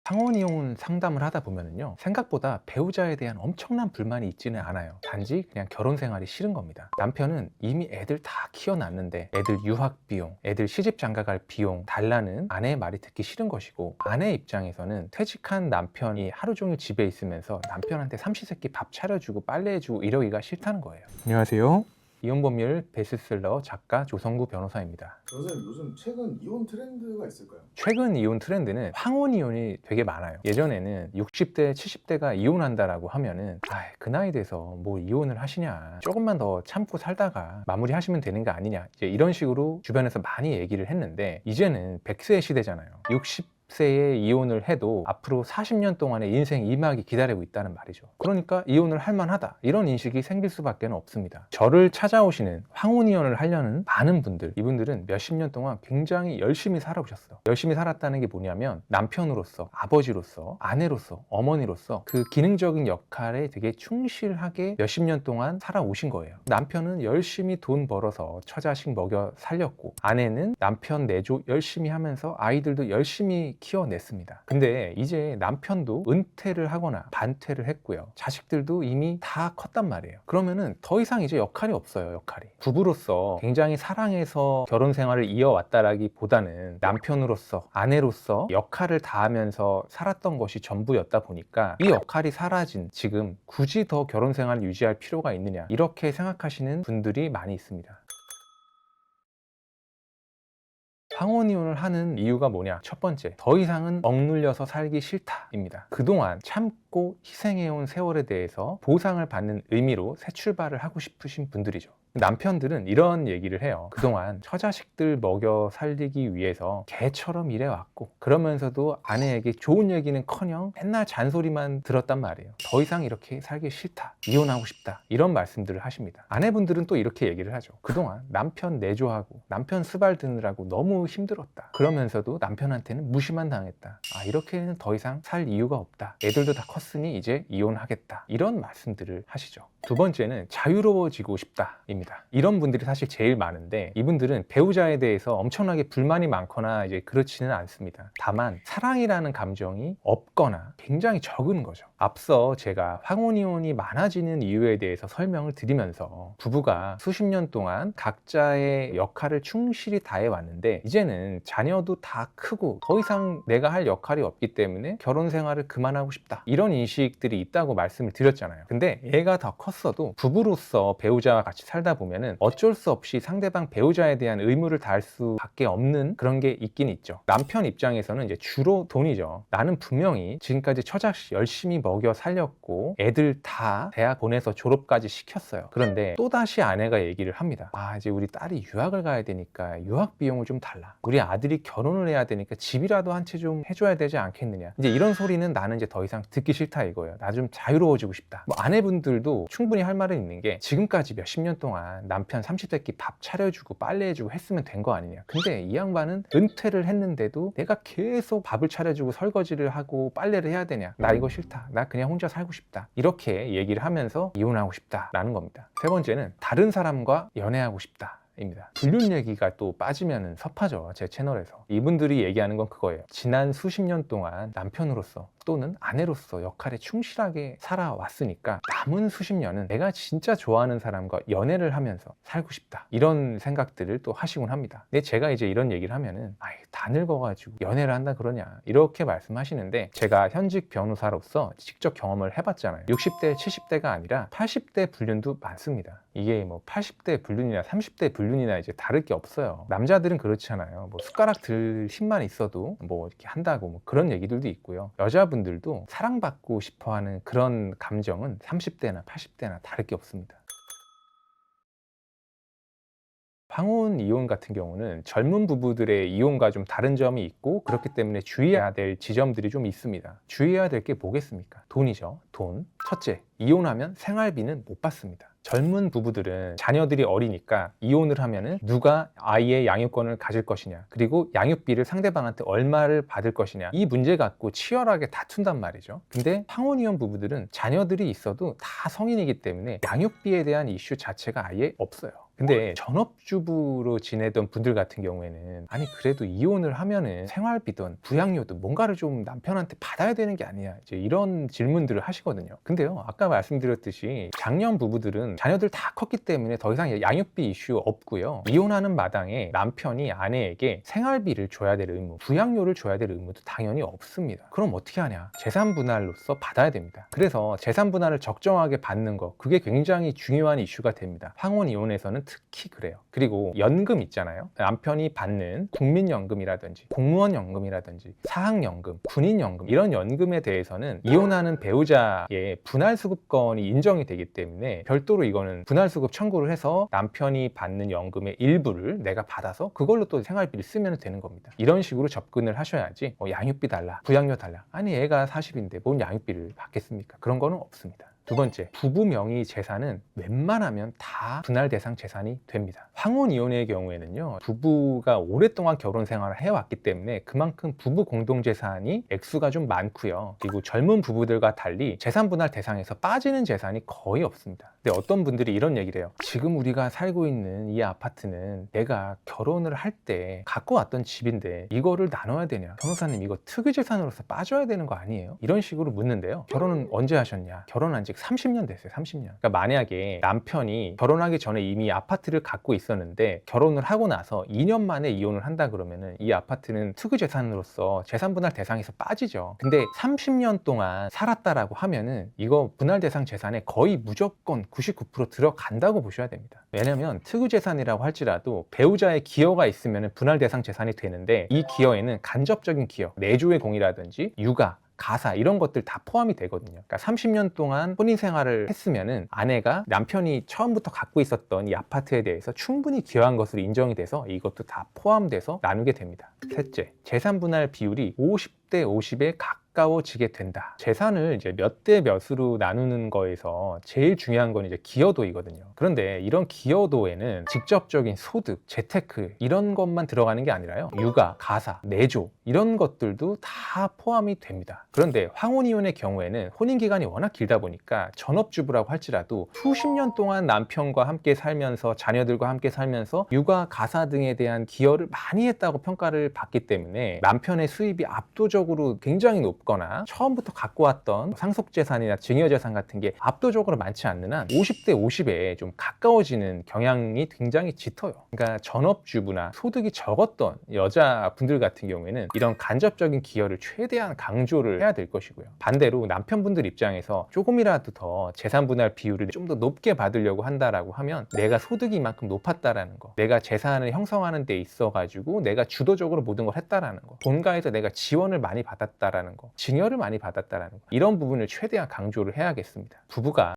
상혼이혼 상담을 하다 보면은요, 생각보다 배우자에 대한 엄청난 불만이 있지는 않아요. 단지 그냥 결혼 생활이 싫은 겁니다. 남편은 이미 애들 다 키워놨는데 애들 유학 비용, 애들 시집 장가갈 비용 달라는 아내의 말이 듣기 싫은 것이고, 아내 입장에서는 퇴직한 남편이 하루 종일 집에 있으면서 남편한테 삼시세끼 밥 차려주고 빨래해주고 이러기가 싫다는 거예요. 안녕하세요. 이혼법률 베스트셀러 작가 조성구 변호사입니다. 선생님, 요즘 최근 이혼 트렌드가 있을까요? 최근 이혼 트렌드는 황혼이혼이 되게 많아요. 예전에는 60대, 70대가 이혼한다라고 하면은 그 나이 돼서 뭐 이혼을 하시냐, 조금만 더 참고 살다가 마무리하시면 되는 거 아니냐, 이제 이런 식으로 주변에서 많이 얘기를 했는데, 이제는 100세 시대잖아요. 60세에 이혼을 해도 앞으로 40년 동안의 인생 2막이 기다리고 있다는 말이죠. 그러니까 이혼을 할 만하다, 이런 인식이 생길 수밖에 없습니다. 저를 찾아오시는 황혼이혼을 하려는 많은 분들, 이분들은 몇십 년 동안 굉장히 열심히 살아오셨어. 열심히 살았다는 게 뭐냐면, 남편으로서, 아버지로서, 아내로서, 어머니로서 그 기능적인 역할에 되게 충실하게 몇십 년 동안 살아오신 거예요. 남편은 열심히 돈 벌어서 처자식 먹여 살렸고, 아내는 남편 내조 열심히 하면서 아이들도 열심히 키워냈습니다. 근데 이제 남편도 은퇴를 하거나 반퇴를 했고요. 자식들도 이미 다 컸단 말이에요. 그러면은 더 이상 이제 역할이 없어요, 역할이. 부부로서 굉장히 사랑해서 결혼 생활을 이어왔다라기보다는 남편으로서, 아내로서 역할을 다하면서 살았던 것이 전부였다 보니까, 이 역할이 사라진 지금 굳이 더 결혼 생활을 유지할 필요가 있느냐, 이렇게 생각하시는 분들이 많이 있습니다. 황혼이혼을 하는 이유가 뭐냐? 첫 번째, 더 이상은 억눌려서 살기 싫다입니다. 그동안 참고 희생해온 세월에 대해서 보상을 받는 의미로 새 출발을 하고 싶으신 분들이죠. 남편들은 이런 얘기를 해요. 그동안 처자식들 먹여 살리기 위해서 개처럼 일해왔고, 그러면서도 아내에게 좋은 얘기는커녕 맨날 잔소리만 들었단 말이에요. 더 이상 이렇게 살기 싫다, 이혼하고 싶다, 이런 말씀들을 하십니다. 아내분들은 또 이렇게 얘기를 하죠. 그동안 남편 내조하고 남편 수발 드느라고 너무 힘들었다. 그러면서도 남편한테는 무시만 당했다. 이렇게는 더 이상 살 이유가 없다. 애들도 다 컸으니 이제 이혼하겠다. 이런 말씀들을 하시죠. 두 번째는 자유로워지고 싶다입니다. 이런 분들이 사실 제일 많은데, 이분들은 배우자에 대해서 엄청나게 불만이 많거나 이제 그렇지는 않습니다. 다만 사랑이라는 감정이 없거나 굉장히 적은 거죠. 앞서 제가 황혼이혼이 많아지는 이유에 대해서 설명을 드리면서, 부부가 수십 년 동안 각자의 역할을 충실히 다해왔는데 이제는 자녀도 다 크고 더 이상 내가 할 역할이 없기 때문에 결혼 생활을 그만하고 싶다, 이런 인식들이 있다고 말씀을 드렸잖아요. 근데 애가 더 컸어도 부부로서 배우자와 같이 살다 보면은 어쩔 수 없이 상대방 배우자에 대한 의무를 다할 수밖에 없는 그런 게 있긴 있죠. 남편 입장에서는 이제 주로 돈이죠. 나는 분명히 지금까지 처자식 열심히 먹여 살렸고 애들 다 대학 보내서 졸업까지 시켰어요. 그런데 또다시 아내가 얘기를 합니다. 이제 우리 딸이 유학을 가야 되니까 유학 비용을 좀 달라. 우리 아들이 결혼을 해야 되니까 집이라도 한 채 좀 해줘야 되지 않겠느냐. 이제 이런 소리는 나는 이제 더 이상 듣기 싫다, 이거예요. 나 좀 자유로워지고 싶다. 아내분들도 충분히 할 말은 있는 게, 지금까지 몇십 년 동안 남편 30세끼 밥 차려주고 빨래해주고 했으면 된 거 아니냐. 근데 이 양반은 은퇴를 했는데도 내가 계속 밥을 차려주고 설거지를 하고 빨래를 해야 되냐. 나 이거 싫다. 나 그냥 혼자 살고 싶다. 이렇게 얘기를 하면서 이혼하고 싶다라는 겁니다. 세 번째는 다른 사람과 연애하고 싶다 입니다. 불륜 얘기가 또 빠지면 섭하죠, 제 채널에서. 이분들이 얘기하는 건 그거예요. 지난 수십 년 동안 남편으로서 또는 아내로서 역할에 충실하게 살아왔으니까 남은 수십 년은 내가 진짜 좋아하는 사람과 연애를 하면서 살고 싶다, 이런 생각들을 또 하시곤 합니다. 근데 제가 이제 이런 얘기를 하면은 다 늙어가지고 연애를 한다 그러냐, 이렇게 말씀하시는데, 제가 현직 변호사로서 직접 경험을 해봤잖아요. 60대, 70대가 아니라 80대 불륜도 많습니다. 이게 뭐 80대 불륜이나 30대 불륜이나 이제 다를 게 없어요. 남자들은 그렇잖아요. 뭐 숟가락 들 힘만 있어도 뭐 이렇게 한다고, 뭐 그런 얘기들도 있고요. 여자분들도 사랑받고 싶어하는 그런 감정은 30대나 80대나 다를 게 없습니다. 황혼 이혼 같은 경우는 젊은 부부들의 이혼과 좀 다른 점이 있고, 그렇기 때문에 주의해야 될 지점들이 좀 있습니다. 주의해야 될 게 뭐겠습니까? 돈이죠. 돈. 첫째, 이혼하면 생활비는 못 받습니다. 젊은 부부들은 자녀들이 어리니까 이혼을 하면은 누가 아이의 양육권을 가질 것이냐, 그리고 양육비를 상대방한테 얼마를 받을 것이냐, 이 문제 갖고 치열하게 다툰단 말이죠. 근데 황혼이혼 부부들은 자녀들이 있어도 다 성인이기 때문에 양육비에 대한 이슈 자체가 아예 없어요. 근데 전업주부로 지내던 분들 같은 경우에는 아니 그래도 이혼을 하면은 생활비든 부양료든 뭔가를 좀 남편한테 받아야 되는 게 아니야, 이제 이런 질문들을 하시거든요. 근데요, 아까 말씀드렸듯이 장년 부부들은 자녀들 다 컸기 때문에 더 이상 양육비 이슈 없고요. 이혼하는 마당에 남편이 아내에게 생활비를 줘야 될 의무, 부양료를 줘야 될 의무도 당연히 없습니다. 그럼 어떻게 하냐? 재산 분할로서 받아야 됩니다. 그래서 재산 분할을 적정하게 받는 거, 그게 굉장히 중요한 이슈가 됩니다. 황혼 이혼에서는 특히 그래요. 그리고 연금 있잖아요. 남편이 받는 국민연금이라든지 공무원 연금이라든지 사학연금, 군인연금, 이런 연금에 대해서는 이혼하는 배우자의 분할수급권이 인정이 되기 때문에 별도로 이거는 분할수급 청구를 해서 남편이 받는 연금의 일부를 내가 받아서 그걸로 또 생활비를 쓰면 되는 겁니다. 이런 식으로 접근을 하셔야지 양육비 달라, 부양료 달라, 아니 애가 40인데 뭔 양육비를 받겠습니까? 그런 거는 없습니다. 두 번째, 부부 명의 재산은 웬만하면 다 분할 대상 재산이 됩니다. 황혼 이혼의 경우에는요, 부부가 오랫동안 결혼 생활을 해왔기 때문에 그만큼 부부 공동 재산이 액수가 좀 많고요. 그리고 젊은 부부들과 달리 재산 분할 대상에서 빠지는 재산이 거의 없습니다. 근데 어떤 분들이 이런 얘기를 해요. 지금 우리가 살고 있는 이 아파트는 내가 결혼을 할 때 갖고 왔던 집인데 이거를 나눠야 되냐? 변호사님, 이거 특유 재산으로서 빠져야 되는 거 아니에요? 이런 식으로 묻는데요. 결혼은 언제 하셨냐? 결혼한 지 30년 됐어요. 30년. 그러니까 만약에 남편이 결혼하기 전에 이미 아파트를 갖고 있었는데 결혼을 하고 나서 2년 만에 이혼을 한다 그러면은 이 아파트는 특유 재산으로서 재산 분할 대상에서 빠지죠. 근데 30년 동안 살았다라고 하면은 이거 분할 대상 재산에 거의 무조건 99% 들어간다고 보셔야 됩니다. 왜냐면 특유 재산이라고 할지라도 배우자의 기여가 있으면 분할 대상 재산이 되는데 이 기여에는 간접적인 기여, 내조의 공이라든지 육아, 가사, 이런 것들 다 포함이 되거든요. 그러니까 30년 동안 혼인 생활을 했으면은 아내가 남편이 처음부터 갖고 있었던 이 아파트에 대해서 충분히 기여한 것으로 인정이 돼서 이것도 다 포함돼서 나누게 됩니다. 셋째, 재산 분할 비율이 50대 50에 가까워지게 된다. 재산을 이제 몇 대 몇으로 나누는 거에서 제일 중요한 건 이제 기여도이거든요. 그런데 이런 기여도에는 직접적인 소득, 재테크 이런 것만 들어가는 게 아니라요. 육아, 가사, 내조 이런 것들도 다 포함이 됩니다. 그런데 황혼이혼의 경우에는 혼인기간이 워낙 길다 보니까 전업주부라고 할지라도 수십 년 동안 남편과 함께 살면서 자녀들과 함께 살면서 육아, 가사 등에 대한 기여를 많이 했다고 평가를 받기 때문에 남편의 수입이 압도적으로 굉장히 높거나 처음부터 갖고 왔던 상속재산이나 증여재산 같은 게 압도적으로 많지 않는 한 50대 50에 좀 가까워지는 경향이 굉장히 짙어요. 그러니까 전업주부나 소득이 적었던 여자분들 같은 경우에는 이런 간접적인 기여를 최대한 강조를 해야 될 것이고요. 반대로 남편분들 입장에서 조금이라도 더 재산 분할 비율을 좀 더 높게 받으려고 한다라고 하면 내가 소득이 이만큼 높았다라는 거, 내가 재산을 형성하는 데 있어 가지고 내가 주도적으로 모든 걸 했다라는 거, 본가에서 내가 지원을 많이 받았다라는 거, 증여를 많이 받았다라는 거, 이런 부분을 최대한 강조를 해야겠습니다. 부부가